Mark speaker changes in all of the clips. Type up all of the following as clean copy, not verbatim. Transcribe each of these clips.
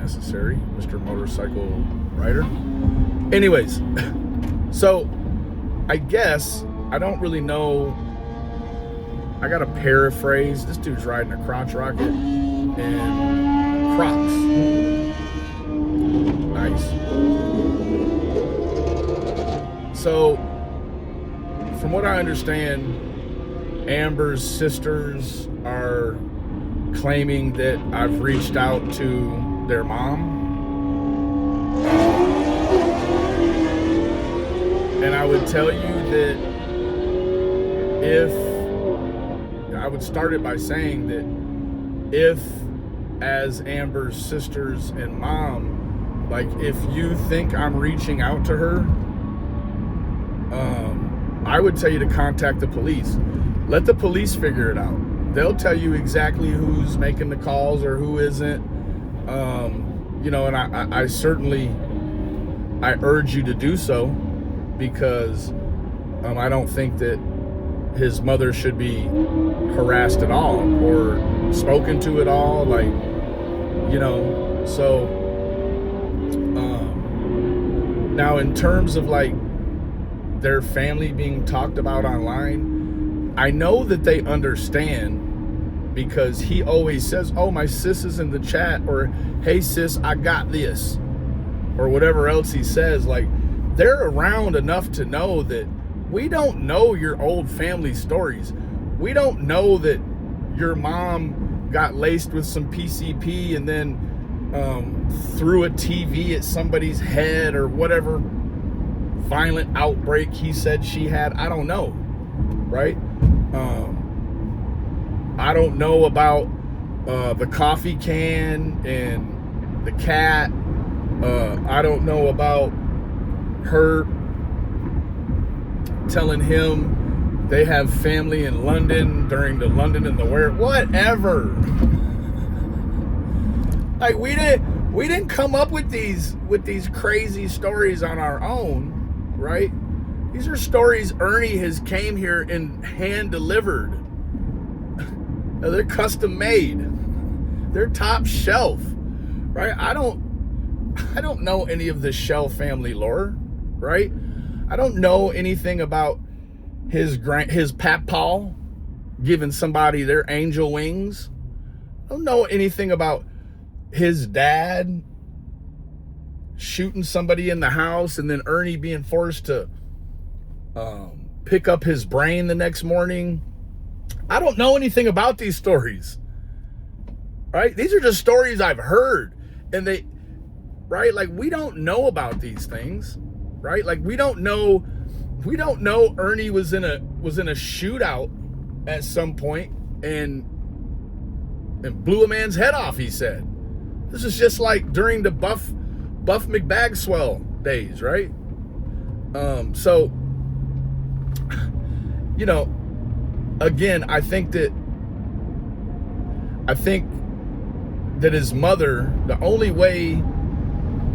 Speaker 1: necessary, Mr. Motorcycle Rider. Anyways, so I guess I don't really know. I gotta paraphrase. This dude's riding a crotch rocket and Crocs. Nice. So, from what I understand, Amber's sisters are claiming that I've reached out to their mom. And I would tell you that I would start it by saying that if, as Amber's sisters and mom, like if you think I'm reaching out to her, I would tell you to contact the police. Let the police figure it out. They'll tell you exactly who's making the calls or who isn't. And I certainly, I urge you to do so, because I don't think that his mother should be harassed at all or spoken to at all. So now in terms of like their family being talked about online, I know that they understand, because he always says, oh, my sis is in the chat, or hey sis, I got this, or whatever else he says. Like, they're around enough to know that we don't know your old family stories. We don't know that your mom got laced with some PCP and then threw a TV at somebody's head, or whatever violent outbreak he said she had. I don't know, right? I don't know about the coffee can and the cat. I don't know about her telling him they have family in London during the London and the Where, whatever. Like, we didn't come up with these crazy stories on our own, right? These are stories Ernie has came here and hand delivered. They're custom made. They're top shelf, right? I don't know any of the Shell family lore, right? I don't know anything about his papaw giving somebody their angel wings. I don't know anything about his dad shooting somebody in the house and then Ernie being forced to pick up his brain the next morning. I don't know anything about these stories, right? These are just stories I've heard, and right? Like, we don't know about these things, right? Like, we don't know Ernie was in a shootout at some point and blew a man's head off, he said. This is just like during the Buff McBagswell days, right? So, again, I think that his mother, the only way,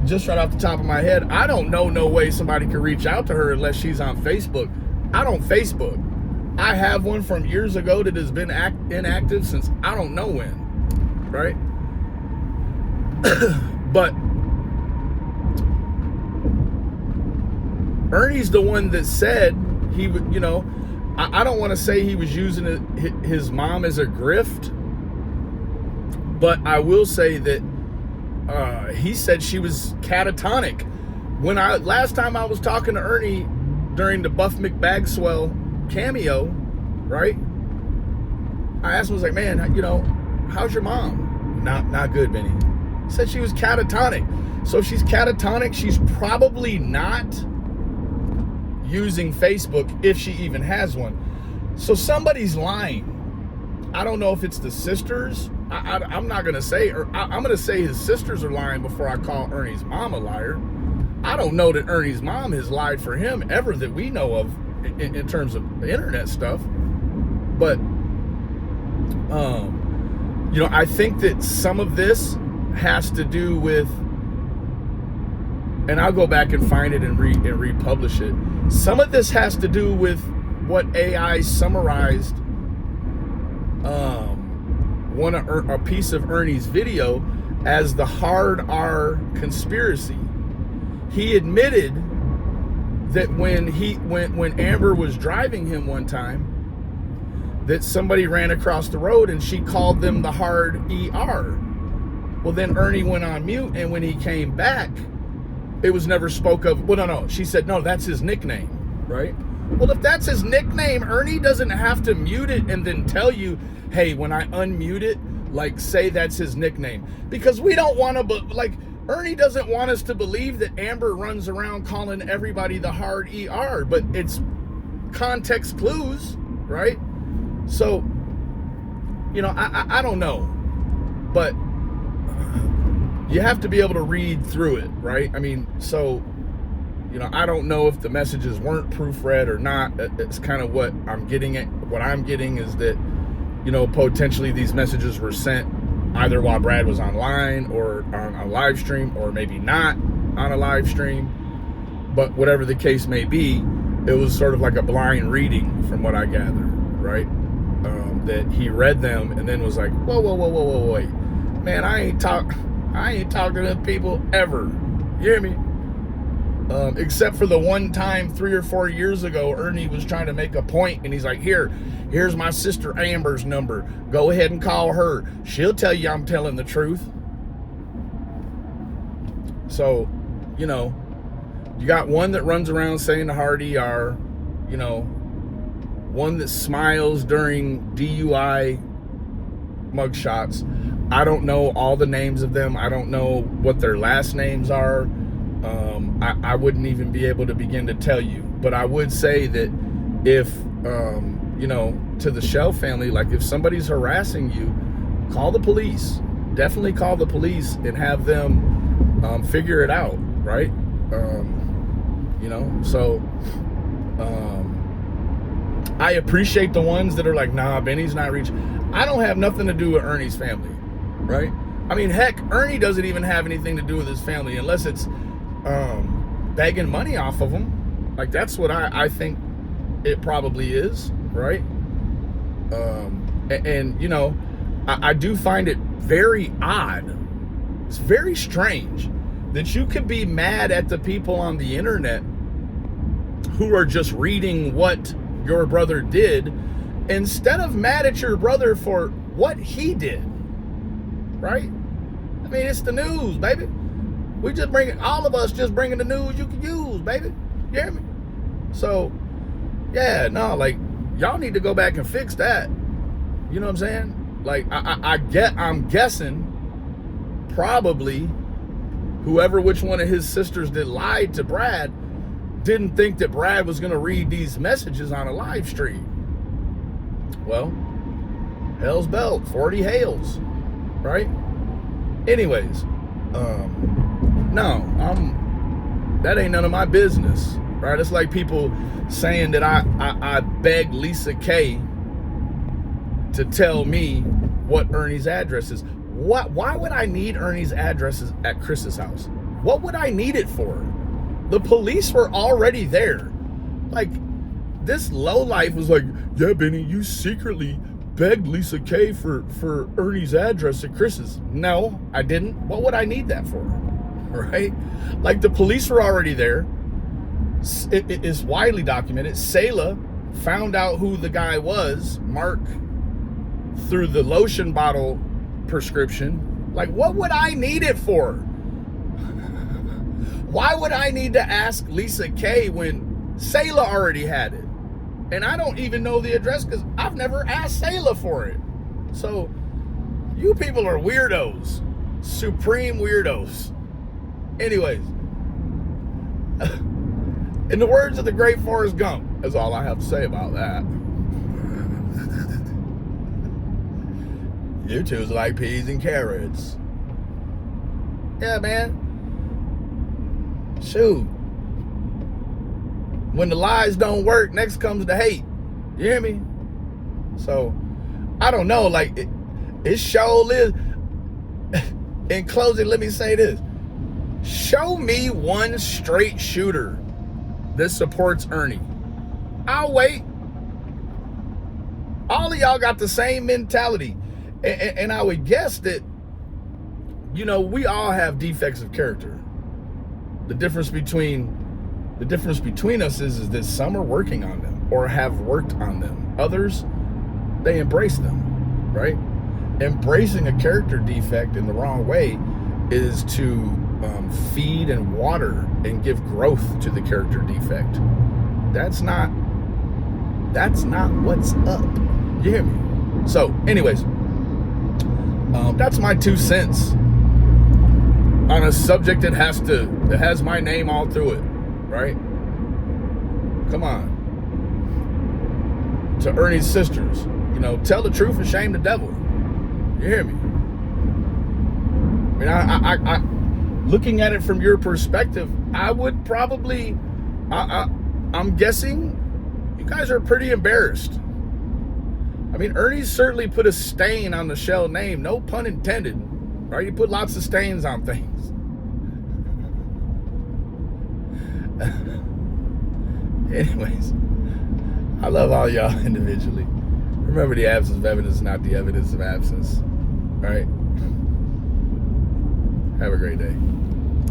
Speaker 1: just right off the top of my head, I don't know no way somebody could reach out to her unless she's on Facebook. I don't Facebook. I have one from years ago that has been inactive since I don't know when, right? But Ernie's the one that said he would, I don't want to say he was using his mom as a grift, but I will say that he said she was catatonic. Last time I was talking to Ernie during the Buff McBagswell cameo, right? I asked him, I was like, man, how's your mom? Not good, Benny. He said she was catatonic. So if she's catatonic, she's probably not using Facebook, if she even has one. So somebody's lying. I don't know if it's the sisters. I'm not going to say, or I'm going to say his sisters are lying before I call Ernie's mom a liar. I don't know that Ernie's mom has lied for him ever that we know of in terms of the internet stuff. But, I think that some of this has to do with, and I'll go back and find it and republish it. Some of this has to do with what AI summarized a piece of Ernie's video as the hard R conspiracy. He admitted that when Amber was driving him one time, that somebody ran across the road and she called them the hard ER. Well, then Ernie went on mute, and when he came back, it was never spoke of. Well, no. She said, no, that's his nickname, right? Well, if that's his nickname, Ernie doesn't have to mute it and then tell you, hey, when I unmute it, like, say that's his nickname. Because we don't want to, like, Ernie doesn't want us to believe that Amber runs around calling everybody the hard ER, but it's context clues, right? So, you know, I don't know, but you have to be able to read through it, right? I mean, so, you know, I don't know if the messages weren't proofread or not. It's kind of what I'm getting at. What I'm getting is that, you know, potentially these messages were sent either while Brad was online or on a live stream, or maybe not on a live stream. But whatever the case may be, it was sort of like a blind reading from what I gathered, right? That he read them and then was like, whoa, wait. Man, I ain't talked to them people ever. You hear me? Except for the one time 3 or 4 years ago, Ernie was trying to make a point, and he's like, here's my sister Amber's number. Go ahead and call her. She'll tell you I'm telling the truth. So, you know, you got one that runs around saying the hard ER, you know, one that smiles during DUI mugshots. I don't know all the names of them. I don't know what their last names are. I wouldn't even be able to begin to tell you. But I would say that if, you know, to the Shell family, like if somebody's harassing you, call the police. Definitely call the police and have them figure it out, right? You know, so I appreciate the ones that are like, nah, Benny's not reaching. I don't have nothing to do with Ernie's family, right? I mean, heck, Ernie doesn't even have anything to do with his family unless it's begging money off of them. Like, that's what I think it probably is, right? And you know, I do find it very odd. It's very strange that you could be mad at the people on the internet who are just reading what your brother did, instead of mad at your brother for what he did, right? I mean, it's the news, baby. We just all of us just bringing the news you can use, baby. You hear me? So, yeah, no, like, y'all need to go back and fix that. You know what I'm saying? Like, I'm guessing probably which one of his sisters that lied to Brad didn't think that Brad was going to read these messages on a live stream. Well, hell's belt, 40 hails, right? Anyways, no, that ain't none of my business, right? It's like people saying that I begged Lisa K to tell me what Ernie's address is. Why would I need Ernie's addresses at Chris's house? What would I need it for? The police were already there. Like, this lowlife was like, yeah, Benny, you secretly begged Lisa K for Ernie's address at Chris's. No, I didn't. What would I need that for? Right? Like, the police were already there. It is widely documented. Selah found out who the guy was, Mark, through the lotion bottle prescription. Like, what would I need it for? Why would I need to ask Lisa K when Selah already had it? And I don't even know the address because I've never asked Selah for it. So, you people are weirdos. Supreme weirdos. Anyways, in the words of the great Forrest Gump, that's all I have to say about that. You two's like peas and carrots. Yeah, man. Shoot. When the lies don't work, next comes the hate. You hear me? So, I don't know. Like, it sure is. In closing, let me say this. Show me one straight shooter that supports Ernie. I'll wait. All of y'all got the same mentality. And I would guess that we all have defects of character. The difference between us is that some are working on them or have worked on them. Others, they embrace them, right? Embracing a character defect in the wrong way is to feed and water and give growth to the character defect. That's not what's up. You hear me? So, anyways, that's my 2 cents on a subject that has my name all through it, right? Come on. To Ernie's sisters, tell the truth and shame the devil. You hear me? I mean, I looking at it from your perspective, I would probably, I'm guessing you guys are pretty embarrassed. I mean, Ernie's certainly put a stain on the Shell name, no pun intended, right? You put lots of stains on things. Anyways, I love all y'all individually. Remember, the absence of evidence is not the evidence of absence. All right? Have a great day.